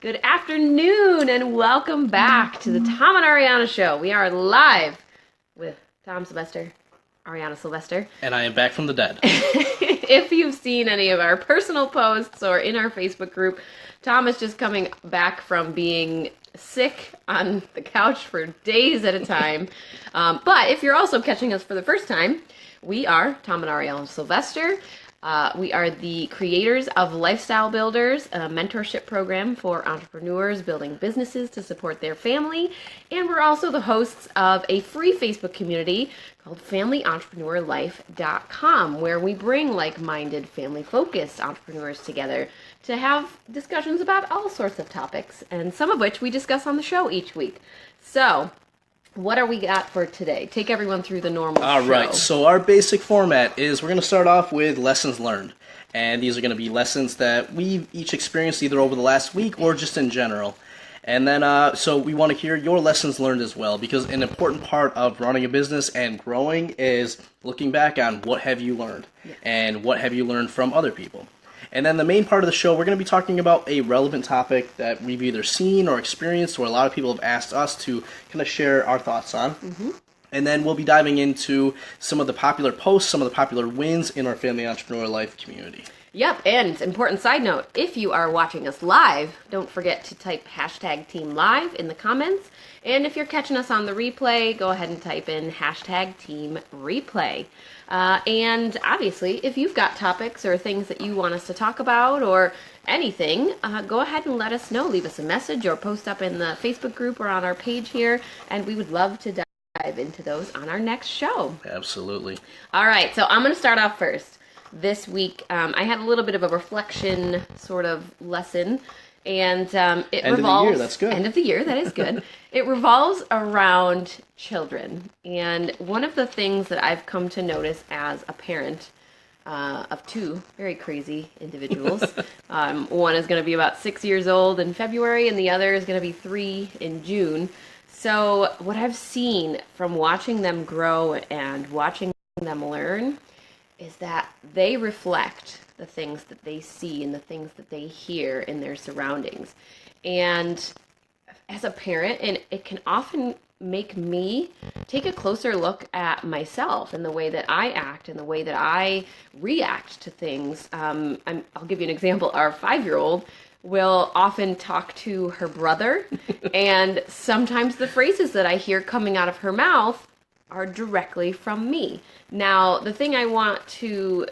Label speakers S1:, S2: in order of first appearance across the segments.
S1: Good afternoon and welcome back to the Tom and Ariana Show. We are live with Tom Sylvester, Ariana Sylvester.
S2: And I am back from the dead.
S1: If you've seen any of our personal posts or in our Facebook group, Tom is just coming back from being sick on the couch for days at a time. But if you're also catching us for the first time, we are Tom and Ariana Sylvester. We are the creators of Lifestyle Builders, a mentorship program for entrepreneurs building businesses to support their family. And we're also the hosts of a free Facebook community called FamilyEntrepreneurLife.com, where we bring like-minded, family-focused entrepreneurs together to have discussions about all sorts of topics, and some of which we discuss on the show each week. So, what are we got for today? Take everyone through the normal
S2: All
S1: show.
S2: right, so our basic format is we're going to start off with lessons learned. And these are going to be lessons that we've each experienced either over the last week or just in general. And then, so we want to hear your lessons learned as well, because an important part of running a business and growing is looking back on what have you learned and what have you learned from other people. And then the main part of the show, we're going to be talking about a relevant topic that we've either seen or experienced or a lot of people have asked us to kind of share our thoughts on. Mm-hmm. And then we'll be diving into some of the popular posts, some of the popular wins in our Family Entrepreneur Life community.
S1: Yep, and important side note, if you are watching us live, don't forget to type hashtag Team Live in the comments. And if you're catching us on the replay, go ahead and type in hashtag Team Replay. And obviously, if you've got topics or things that you want us to talk about or anything, go ahead and let us know. Leave us a message or post up in the Facebook group or on our page here, and we would love to dive into those on our next show.
S2: Absolutely.
S1: All right, so I'm going to start off first. This week, I had a little bit of a reflection sort of lesson, and it
S2: End
S1: revolves...
S2: of the year, that's good.
S1: End of the year, that is good. It revolves around children, and one of the things that I've come to notice as a parent of two very crazy individuals, one is going to be about 6 years old in February, and the other is going to be 3 in June. So what I've seen from watching them grow and watching them learn is that they reflect the things that they see and the things that they hear in their surroundings. And as a parent, and it can often make me take a closer look at myself and the way that I act and the way that I react to things. I'll give you an example. Our 5-year-old will often talk to her brother, and sometimes the phrases that I hear coming out of her mouth are directly from me. Now, the thing I want to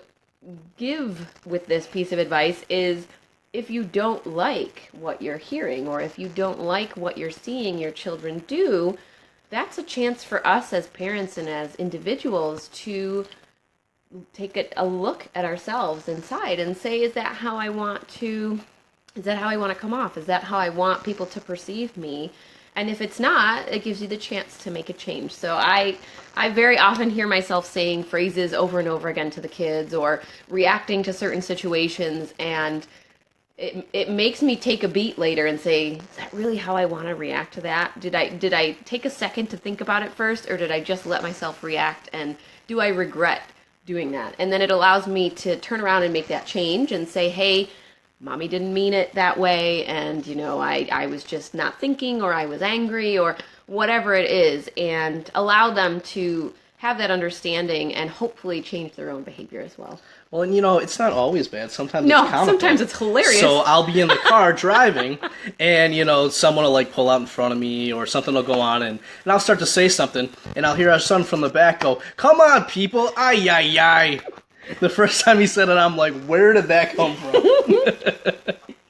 S1: give with this piece of advice is if you don't like what you're hearing or if you don't like what you're seeing your children do, that's a chance for us as parents and as individuals to take a look at ourselves inside and say, is that how I want to come off? Is that how I want people to perceive me? And if it's not, it gives you the chance to make a change. So I very often hear myself saying phrases over and over again to the kids or reacting to certain situations, and it makes me take a beat later and say, is that really how I want to react to that? Did I take a second to think about it first, or did I just let myself react, and do I regret doing that? And then it allows me to turn around and make that change and say, hey, Mommy didn't mean it that way, and, I was just not thinking, or I was angry, or whatever it is, and allow them to have that understanding and hopefully change their own behavior as well.
S2: Well, and it's not always bad. Sometimes
S1: No,
S2: it's comical.
S1: sometimes it's hilarious.
S2: So I'll be in the car driving, and, someone will, pull out in front of me, or something will go on, and I'll start to say something, and I'll hear our son from the back go, "Come on, people, ay, ay, ay." The first time he said it, I'm like, where did that come from?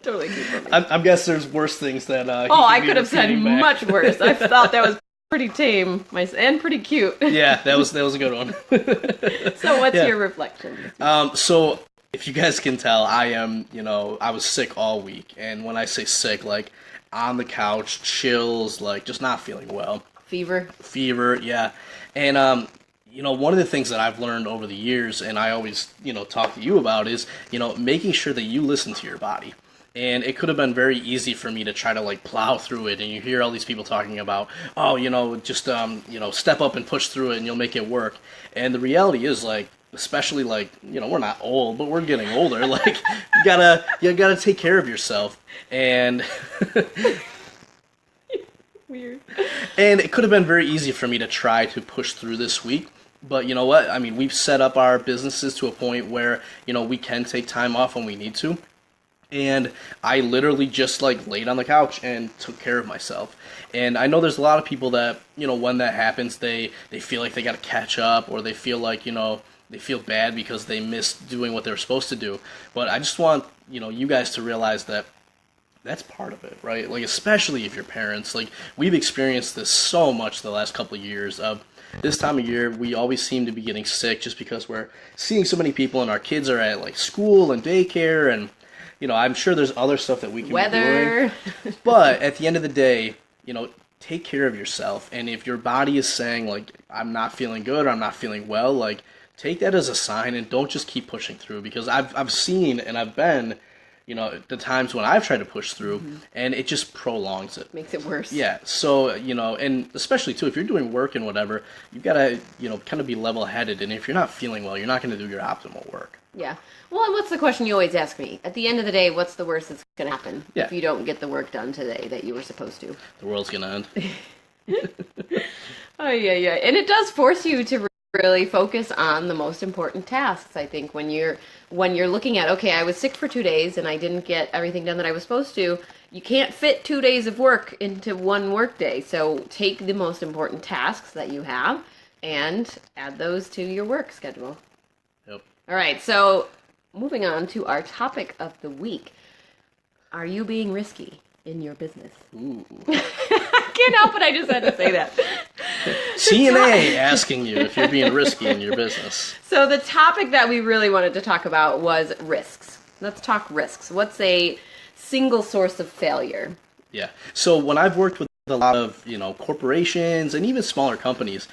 S1: Totally keep from
S2: I guess there's worse things that
S1: I could have said
S2: back.
S1: much worse. I thought that was pretty tame and pretty cute.
S2: Yeah, that was a good one.
S1: So what's your reflection?
S2: So if you guys can tell, I am, I was sick all week. And when I say sick, on the couch, chills, just not feeling well. Fever, yeah. And, one of the things that I've learned over the years, and I always, talk to you about is, making sure that you listen to your body. And it could have been very easy for me to try to plow through it. And you hear all these people talking about, just, step up and push through it and you'll make it work. And the reality is especially like, we're not old, but we're getting older. Like you gotta take care of yourself. And
S1: Weird.
S2: and it could have been very easy for me to try to push through this week. But you know what? I mean, we've set up our businesses to a point where, we can take time off when we need to. And I literally just like laid on the couch and took care of myself. And I know there's a lot of people that, when that happens, they feel like they got to catch up, or they feel like, they feel bad because they missed doing what they were supposed to do. But I just want, you guys to realize that that's part of it, right? Like, especially if you're parents. Like, we've experienced this so much the last couple of years. This time of year, we always seem to be getting sick just because we're seeing so many people, and our kids are at, like, school and daycare, and, I'm sure there's other stuff that we can be doing. But at the end of the day, take care of yourself. And if your body is saying, like, I'm not feeling good, or I'm not feeling well, like, take that as a sign and don't just keep pushing through. Because I've seen and I've been, the times when I've tried to push through, and it just prolongs it.
S1: Makes it worse.
S2: Yeah, so, and especially, too, if you're doing work and whatever, you've got to, kind of be level-headed, and if you're not feeling well, you're not going to do your optimal work.
S1: Yeah. Well, and what's the question you always ask me? At the end of the day, what's the worst that's going to happen
S2: Yeah.
S1: if you don't get the work done today that you were supposed to?
S2: The world's going to end.
S1: Oh, yeah. And it does force you to really focus on the most important tasks. I think when you're looking at, okay, I was sick for 2 days and I didn't get everything done that I was supposed to, you can't fit 2 days of work into one work day. So take the most important tasks that you have and add those to your work schedule.
S2: Yep.
S1: All right, so moving on to our topic of the week. Are you being risky in your business?
S2: Ooh.
S1: I can't help it, I just had to say that.
S2: CNA asking you if you're being risky in your business.
S1: So the topic that we really wanted to talk about was risks. Let's talk risks. What's a single source of failure?
S2: Yeah. So when I've worked with a lot of, corporations and even smaller companies,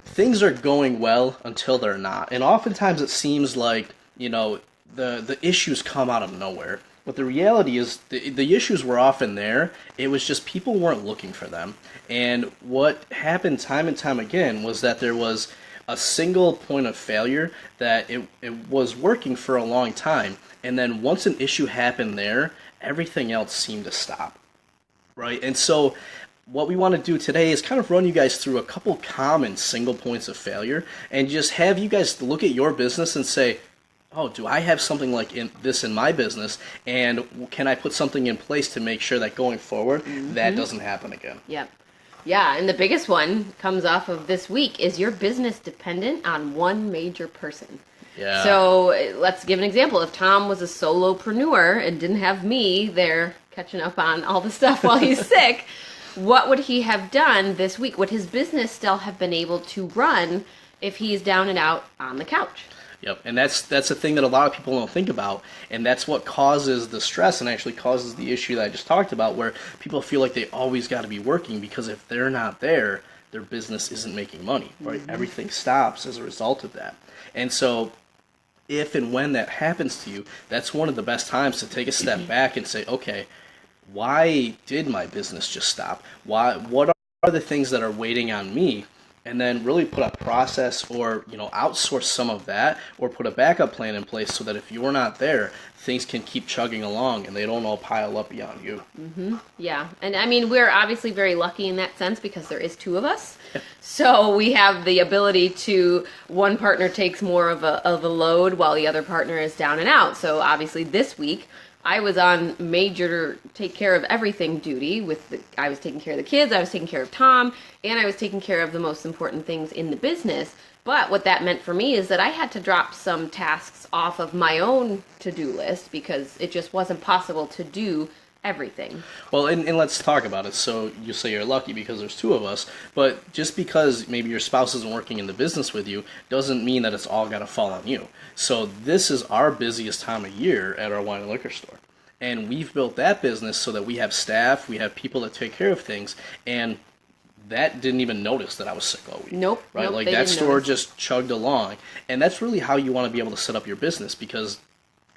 S2: things are going well until they're not. And oftentimes it seems like, the issues come out of nowhere. But the reality is the issues were often there. It was just people weren't looking for them. And what happened time and time again was that there was a single point of failure that it was working for a long time. And then once an issue happened there, everything else seemed to stop. Right? And so what we want to do today is kind of run you guys through a couple common single points of failure and just have you guys look at your business and say, oh, do I have something like this in my business, and can I put something in place to make sure that going forward that doesn't happen again?
S1: Yep. Yeah, and the biggest one comes off of this week. Is your business dependent on one major person?
S2: Yeah.
S1: So let's give an example. If Tom was a solopreneur and didn't have me there catching up on all the stuff while he's sick, what would he have done this week? Would his business still have been able to run if he's down and out on the couch?
S2: Yep, and that's a thing that a lot of people don't think about, and that's what causes the stress and actually causes the issue that I just talked about, where people feel like they always got to be working because if they're not there, their business isn't making money, right? Everything stops as a result of that. And so if and when that happens to you, that's one of the best times to take a step back and say, okay, why did my business just stop? What are the things that are waiting on me? And then really put a process or, outsource some of that or put a backup plan in place so that if you're not there, things can keep chugging along and they don't all pile up beyond you.
S1: Mm-hmm. Yeah. And I mean, we're obviously very lucky in that sense because there is two of us. So we have the ability to, one partner takes more of a load while the other partner is down and out. So obviously this week, I was on major take care of everything duty. I was taking care of the kids, I was taking care of Tom, and I was taking care of the most important things in the business. But what that meant for me is that I had to drop some tasks off of my own to-do list because it just wasn't possible to do everything.
S2: Well, and let's talk about it. So you say you're lucky because there's two of us, but just because maybe your spouse isn't working in the business with you doesn't mean that it's all got to fall on you. So this is our busiest time of year at our wine and liquor store. And we've built that business so that we have staff, we have people that take care of things, and that didn't even notice that I was sick all week.
S1: Nope.
S2: Right?
S1: Nope,
S2: like
S1: they
S2: that
S1: didn't
S2: store
S1: notice.
S2: just chugged along. And that's really how you want to be able to set up your business because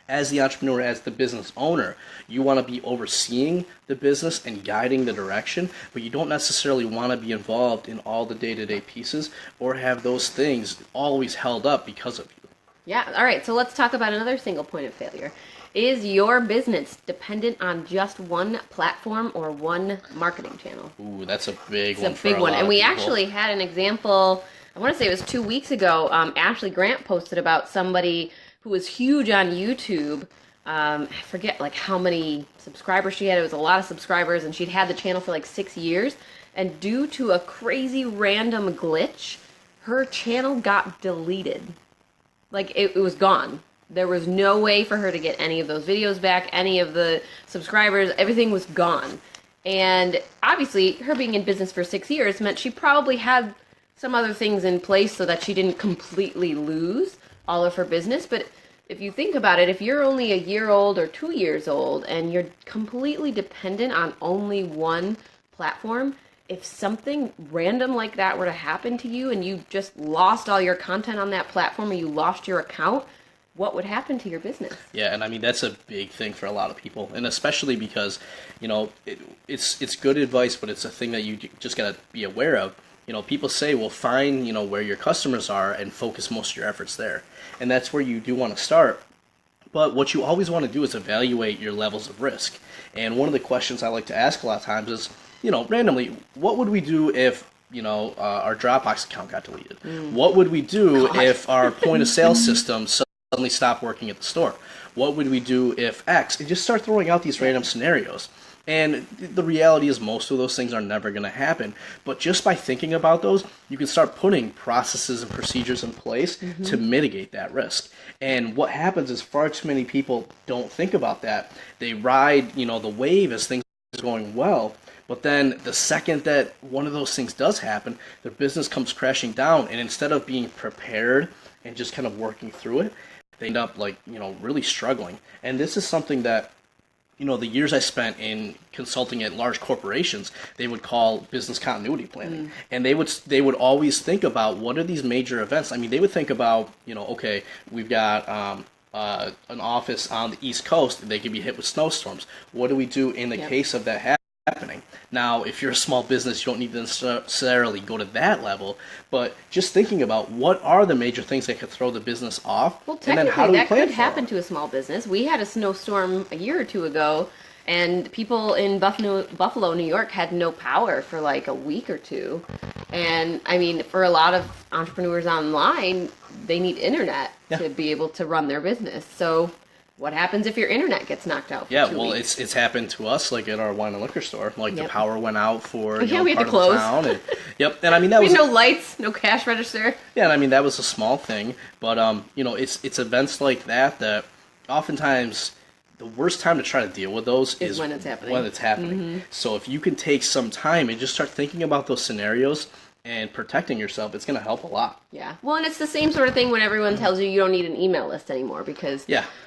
S2: as the entrepreneur, as the business owner, you want to be overseeing the business and guiding the direction, but you don't necessarily want to be involved in all the day-to-day pieces or have those things always held up because of you.
S1: Yeah. All right. So let's talk about another single point of failure. Is your business dependent on just one platform or one marketing channel?
S2: Ooh, that's a big one.
S1: It's a big one. And we actually had an example, I want to say it was 2 weeks ago. Ashley Grant posted about somebody who was huge on YouTube. I forget like how many subscribers she had. It was a lot of subscribers, and she'd had the channel for like 6 years. And due to a crazy random glitch, her channel got deleted. Like it was gone. There was no way for her to get any of those videos back, any of the subscribers, everything was gone. And obviously, her being in business for 6 years meant she probably had some other things in place so that she didn't completely lose all of her business. But if you think about it, if you're only a year old or 2 years old and you're completely dependent on only one platform, if something random like that were to happen to you and you just lost all your content on that platform or you lost your account, what would happen to your business?
S2: Yeah, and I mean that's a big thing for a lot of people, and especially because it's good advice, but it's a thing that you just gotta be aware of. People say, well, find where your customers are and focus most of your efforts there, and that's where you do want to start. But what you always want to do is evaluate your levels of risk. And one of the questions I like to ask a lot of times is, randomly, what would we do if our Dropbox account got deleted? What would we do if our point of sale system suddenly stop working at the store? What would we do if X? And just start throwing out these random scenarios. And the reality is most of those things are never going to happen. But just by thinking about those, you can start putting processes and procedures in place to mitigate that risk. And what happens is far too many people don't think about that. They ride, the wave as things are going well. But then the second that one of those things does happen, their business comes crashing down. And instead of being prepared and just kind of working through it, they end up really struggling. And this is something that, the years I spent in consulting at large corporations, they would call business continuity planning. And they would always think about what are these major events. I mean, they would think about, okay, we've got an office on the East Coast, they could be hit with snowstorms. What do we do in the case of that happening? Now, if you're a small business, you don't need to necessarily go to that level, but just thinking about what are the major things that could throw the business off,
S1: well,
S2: and then how do we
S1: that
S2: plan
S1: could happen to a small business. We had a snowstorm a year or two ago, and people in Buffalo, New York had no power for like a week or two. And I mean, for a lot of entrepreneurs online, they need internet to be able to run their business. So what happens if your internet gets knocked out for 2 weeks?
S2: It's happened to us, like at our wine and liquor store. Like the power went out for
S1: we had
S2: part
S1: to close.
S2: of the town. And, and I mean that
S1: we
S2: was
S1: had no lights, no cash register.
S2: Yeah, and I mean that was a small thing, but it's events like that oftentimes the worst time to try to deal with those is
S1: when it's happening.
S2: So if you can take some time and just start thinking about those scenarios and protecting yourself, it's going to help a lot.
S1: Yeah. Well, and it's the same sort of thing when everyone tells you don't need an email list anymore because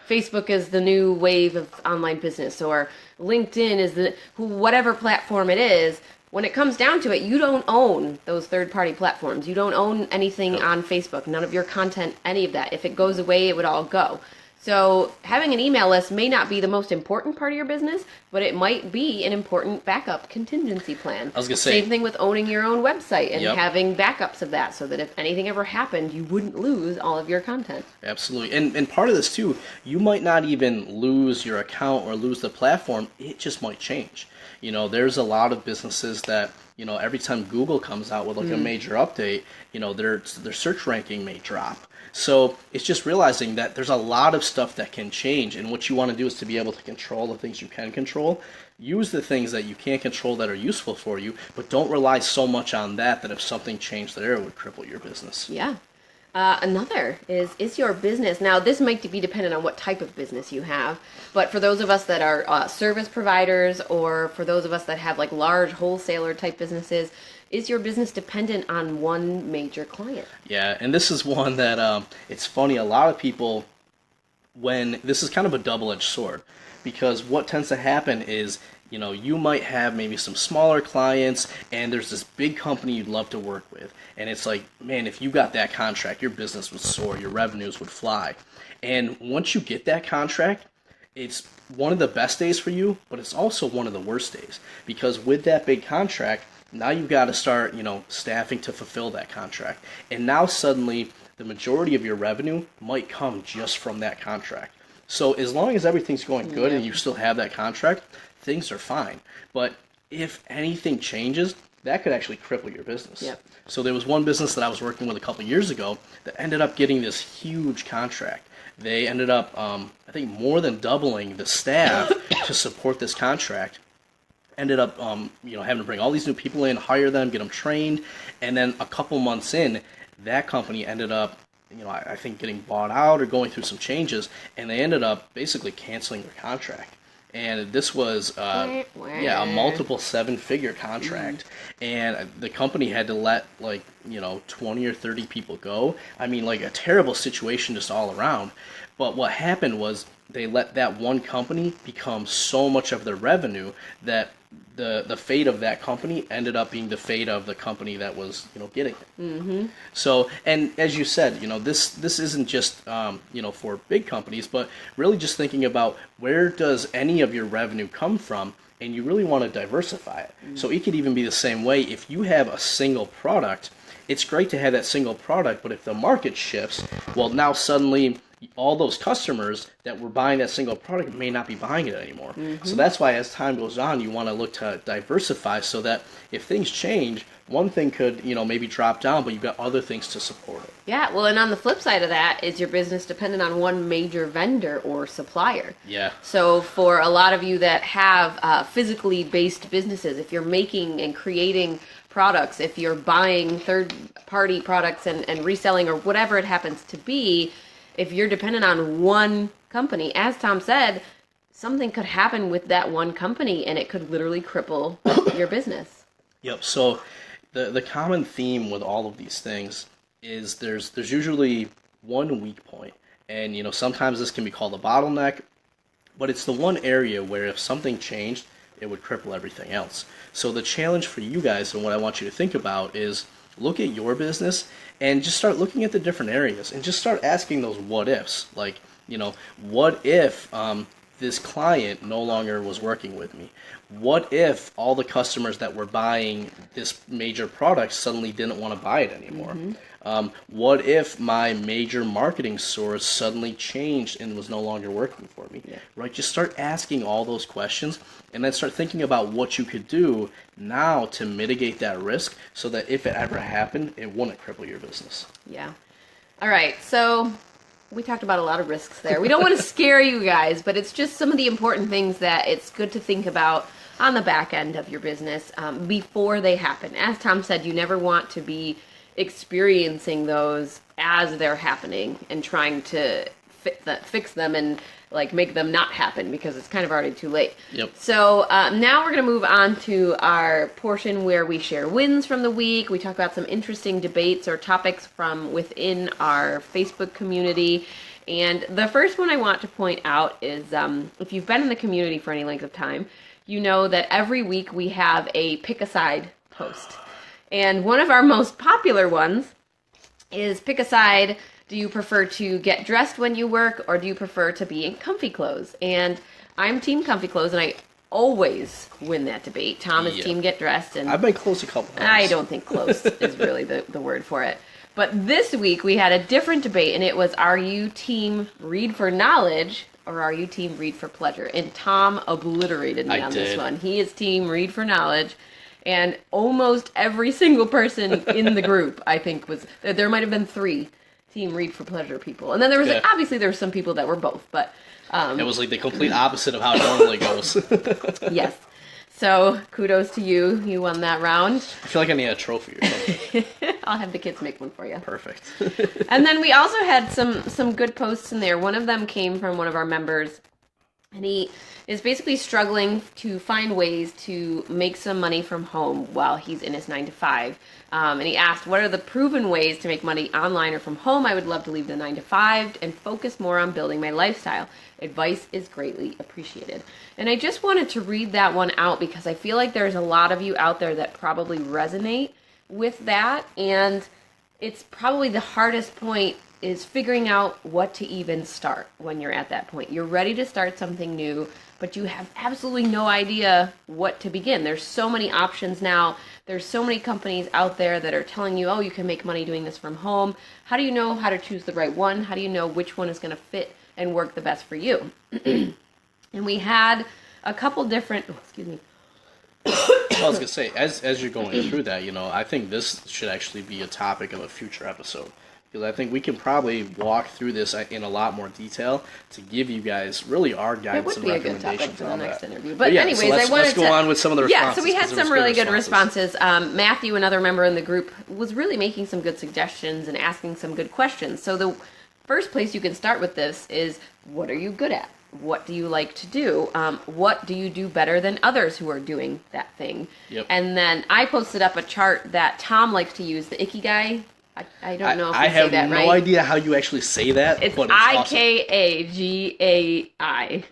S1: Facebook is the new wave of online business, or LinkedIn is whatever platform it is. When it comes down to it, you don't own those third-party platforms. You don't own anything on Facebook, none of your content, any of that. If it goes away, it would all go. So having an email list may not be the most important part of your business, but it might be an important backup contingency plan.
S2: I was going to say,
S1: same thing with owning your own website and having backups of that so that if anything ever happened, you wouldn't lose all of your content.
S2: Absolutely. And part of this too, you might not even lose your account or lose the platform. It just might change. There's a lot of businesses that, every time Google comes out with like a major update, their search ranking may drop. So it's just realizing that there's a lot of stuff that can change, and what you want to do is to be able to control the things you can control. Use the things that you can't control that are useful for you, but don't rely so much on that if something changed there, it would cripple your business.
S1: Yeah. Another is your business. Now, this might be dependent on what type of business you have, but for those of us that are service providers, or for those of us that have like large wholesaler type businesses, is your business dependent on one major client?
S2: Yeah, and this is one that it's funny. A lot of people, when this is kind of a double-edged sword, because what tends to happen is, you might have maybe some smaller clients and there's this big company you'd love to work with. And it's like, man, if you got that contract, your business would soar, your revenues would fly. And once you get that contract, it's one of the best days for you, but it's also one of the worst days. Because with that big contract, now you've got to start, staffing to fulfill that contract. And now suddenly the majority of your revenue might come just from that contract. So as long as everything's going good and you still have that contract, things are fine. But if anything changes, that could actually cripple your business.
S1: Yep.
S2: So there was one business that I was working with a couple years ago that ended up getting this huge contract. They ended up, I think, more than doubling the staff to support this contract. Ended up, having to bring all these new people in, hire them, get them trained, and then a couple months in, that company ended up, I think getting bought out or going through some changes, and they ended up basically canceling their contract. And this was, a multiple seven-figure contract, and the company had to let 20 or 30 people go. I mean, like a terrible situation just all around. But what happened was they let that one company become so much of their revenue that the fate of that company ended up being the fate of the company that was getting it. Mm-hmm. So, and as you said, this isn't just for big companies, but really just thinking about where does any of your revenue come from, and you really want to diversify it. Mm-hmm. So it could even be the same way if you have a single product. It's great to have that single product, but if the market shifts, well, now suddenly all those customers that were buying that single product may not be buying it anymore. Mm-hmm. So that's why as time goes on, you want to look to diversify so that if things change, one thing could, maybe drop down, but you've got other things to support it.
S1: Yeah, well, and on the flip side of that, is your business dependent on one major vendor or supplier?
S2: Yeah.
S1: So for a lot of you that have physically based businesses, if you're making and creating products, if you're buying third-party products and reselling or whatever it happens to be, if you're dependent on one company, as Tom said, something could happen with that one company and it could literally cripple your business.
S2: Yep. So the common theme with all of these things is there's usually one weak point. And, sometimes this can be called a bottleneck, but it's the one area where if something changed, it would cripple everything else. So the challenge for you guys and what I want you to think about is look at your business and just start looking at the different areas and just start asking those what ifs. Like, what if this client no longer was working with me? What if all the customers that were buying this major product suddenly didn't want to buy it anymore? Mm-hmm. What if my major marketing source suddenly changed and was no longer working for me? Yeah. Right? Just start asking all those questions and then start thinking about what you could do now to mitigate that risk so that if it ever happened, it wouldn't cripple your business.
S1: Yeah. All right. So we talked about a lot of risks there. We don't want to scare you guys, but it's just some of the important things that it's good to think about on the back end of your business before they happen. As Tom said, you never want to be experiencing those as they're happening and trying to fix them and make them not happen because it's kind of already too late.
S2: Yep.
S1: So now we're going to move on to our portion where we share wins from the week. We talk about some interesting debates or topics from within our Facebook community. And the first one I want to point out is if you've been in the community for any length of time, you know that every week we have a pick a side post. And one of our most popular ones is pick a side. Do you prefer to get dressed when you work or do you prefer to be in comfy clothes? And I'm team comfy clothes and I always win that debate. Tom is team get dressed. And
S2: I've been close a couple times.
S1: I don't think close is really the word for it. But this week we had a different debate and it was, are you team read for knowledge or are you team read for pleasure? And Tom obliterated me on this one. He is team read for knowledge. And almost every single person in the group, I think, there might have been 3 team read for pleasure people. And then there was, obviously there were some people that were both, but...
S2: it was like the complete opposite of how it normally goes.
S1: Yes. So, kudos to you. You won that round.
S2: I feel like I need a trophy or something.
S1: I'll have the kids make one for you.
S2: Perfect.
S1: And then we also had some good posts in there. One of them came from one of our members, And he is basically struggling to find ways to make some money from home while he's in his 9 to 5. And he asked, what are the proven ways to make money online or from home? I would love to leave the 9 to 5 and focus more on building my lifestyle. Advice is greatly appreciated. And I just wanted to read that one out because I feel like there's a lot of you out there that probably resonate with that. And it's probably the hardest point is figuring out what to even start when you're at that point. You're ready to start something new, but you have absolutely no idea what to begin. There's so many options now. There's so many companies out there that are telling you, oh, you can make money doing this from home. How do you know how to choose the right one? How do you know which one is going to fit and work the best for you? And we had a couple different, excuse me.
S2: I was gonna say, as you're going through that, I think this should actually be a topic of a future episode. Because I think we can probably walk through this in a lot more detail to give you guys really our guidance and recommendations.
S1: It would be a good topic for the next interview.
S2: But yeah, anyways, so let's go on with some of the responses.
S1: Yeah, so we had some really good responses. Matthew, another member in the group, was really making some good suggestions and asking some good questions. So the first place you can start with this is, what are you good at? What do you like to do? What do you do better than others who are doing that thing?
S2: Yep.
S1: And then I posted up a chart that Tom likes to use, the Ikigai. I don't know if you say that right.
S2: I have no idea how you actually say that.
S1: It's
S2: but
S1: Ikagai.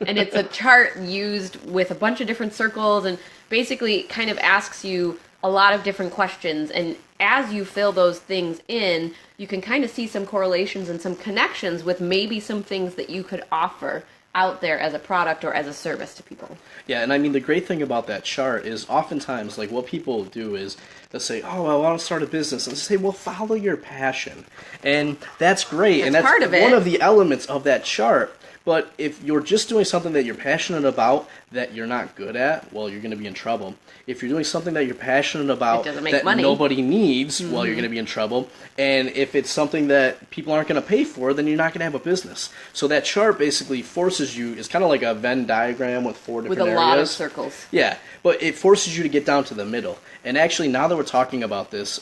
S1: And it's a chart used with a bunch of different circles and basically kind of asks you a lot of different questions. And as you fill those things in, you can kind of see some correlations and some connections with maybe some things that you could offer out there as a product or as a service to people.
S2: Yeah, and I mean, the great thing about that chart is oftentimes, like, what people do is they'll say, oh, I want to start a business. And they say, well, follow your passion. And that's great. That's
S1: part of it.
S2: One of the elements of that chart. But if you're just doing something that you're passionate about that you're not good at, well, you're going to be in trouble. If you're doing something that you're passionate about that
S1: money.
S2: Nobody needs, well, you're going to be in trouble. And if it's something that people aren't going to pay for, then you're not going to have a business. So that chart basically forces you, it's kind of like a Venn diagram with 4 different areas.
S1: With a lot of circles.
S2: Yeah, but it forces you to get down to the middle. And actually, now that we're talking about this,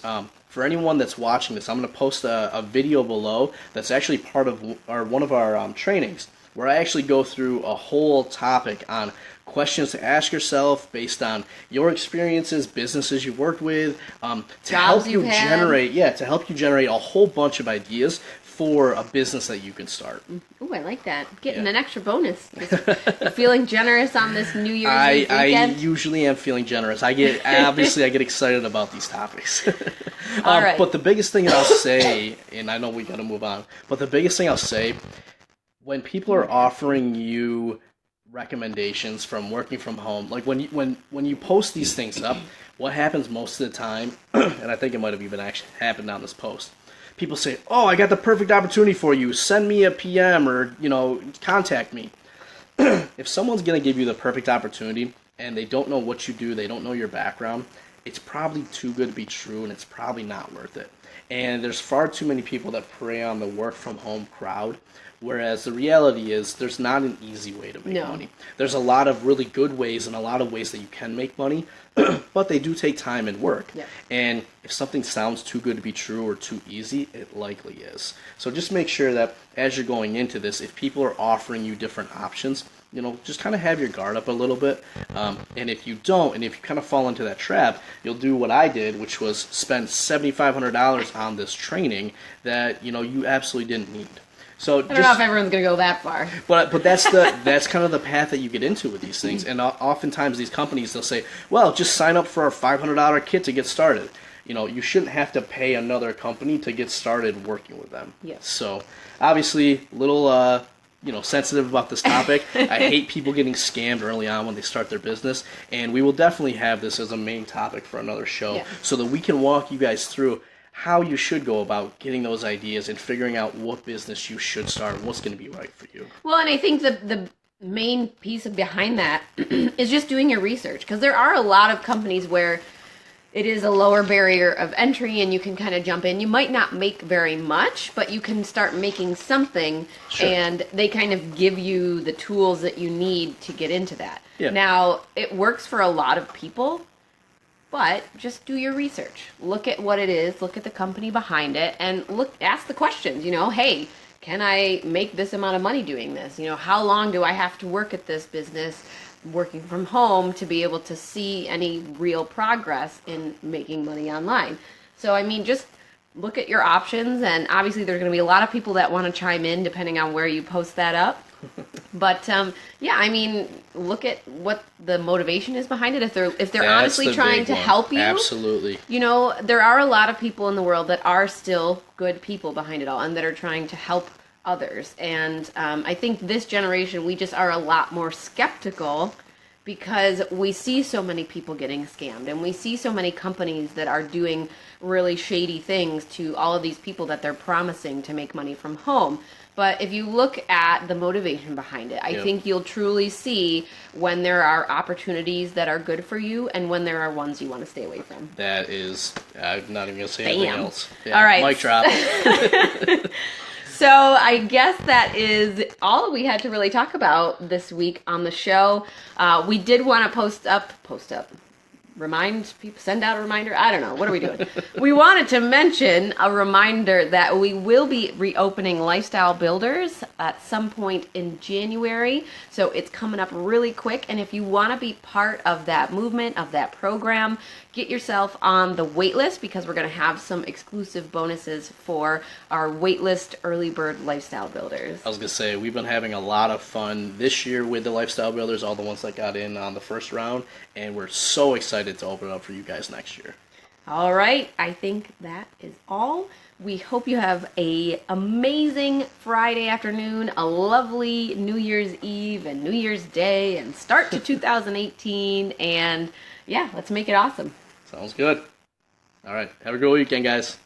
S2: for anyone that's watching this, I'm going to post a video below that's actually part of one of our trainings, where I actually go through a whole topic on questions to ask yourself based on your experiences, businesses you've worked with, to help you generate a whole bunch of ideas for a business that you can start.
S1: Oh, I like that. Getting an extra bonus. You're feeling generous on this New Year's Eve weekend?
S2: I usually am feeling generous. I get excited about these topics.
S1: All right.
S2: But the biggest thing I'll say, and I know we got to move on, but the biggest thing I'll say, when people are offering you recommendations from working from home, like when you post these things up, what happens most of the time, and I think it might have even actually happened on this post, people say, oh, I got the perfect opportunity for you, send me a PM or, contact me. If someone's going to give you the perfect opportunity and they don't know what you do, they don't know your background, it's probably too good to be true and it's probably not worth it. And there's far too many people that prey on the work from home crowd. Whereas the reality is there's not an easy way to make money. There's a lot of really good ways and a lot of ways that you can make money, but they do take time and work.
S1: Yeah.
S2: And if something sounds too good to be true or too easy, it likely is. So just make sure that as you're going into this, if people are offering you different options, just kind of have your guard up a little bit. And if you don't, and if you kind of fall into that trap, you'll do what I did, which was spend $7,500 on this training that, you absolutely didn't need. So
S1: I don't know if everyone's going to go that far.
S2: But that's kind of the path that you get into with these things. And oftentimes these companies, they'll say, well, just sign up for our $500 kit to get started. You shouldn't have to pay another company to get started working with them.
S1: Yes.
S2: So obviously, a little sensitive about this topic. I hate people getting scammed early on when they start their business. And we will definitely have this as a main topic for another show so that we can walk you guys through how you should go about getting those ideas and figuring out what business you should start and what's going to be right for you.
S1: Well, and I think the main piece behind that is just doing your research, because there are a lot of companies where it is a lower barrier of entry and you can kind of jump in. You might not make very much, but you can start making something.
S2: Sure.
S1: And they kind of give you the tools that you need to get into that.
S2: Yeah.
S1: Now, it works for a lot of people. But just do your research. Look at what it is. Look at the company behind it, and ask the questions. Hey, can I make this amount of money doing this? How long do I have to work at this business working from home to be able to see any real progress in making money online? So, just look at your options, and obviously there's going to be a lot of people that want to chime in depending on where you post that up. But look at what the motivation is behind it. If they're honestly trying to help you,
S2: absolutely.
S1: There are a lot of people in the world that are still good people behind it all, and that are trying to help others. And I think this generation, we just are a lot more skeptical because we see so many people getting scammed, and we see so many companies that are doing really shady things to all of these people that they're promising to make money from home. But if you look at the motivation behind it, I think you'll truly see when there are opportunities that are good for you and when there are ones you want to stay away from.
S2: That is, I'm not even going to say anything else.
S1: Yeah, all right.
S2: Mic drop.
S1: So I guess that is all we had to really talk about this week on the show. We did want to post up, remind people, send out a reminder. I don't know. What are we doing? We wanted to mention a reminder that we will be reopening Lifestyle Builders at some point in January. So it's coming up really quick. And if you want to be part of that movement, of that program, get yourself on the wait list, because we're going to have some exclusive bonuses for our waitlist early bird Lifestyle Builders.
S2: I was going to say, we've been having a lot of fun this year with the Lifestyle Builders, all the ones that got in on the first round, and we're so excited to open it up for you guys next year.
S1: All right, I think that is all. We hope you have a amazing Friday afternoon, a lovely New Year's Eve and New Year's Day, and start to 2018, and yeah, let's make it awesome.
S2: Sounds good. All right, have a good weekend, guys.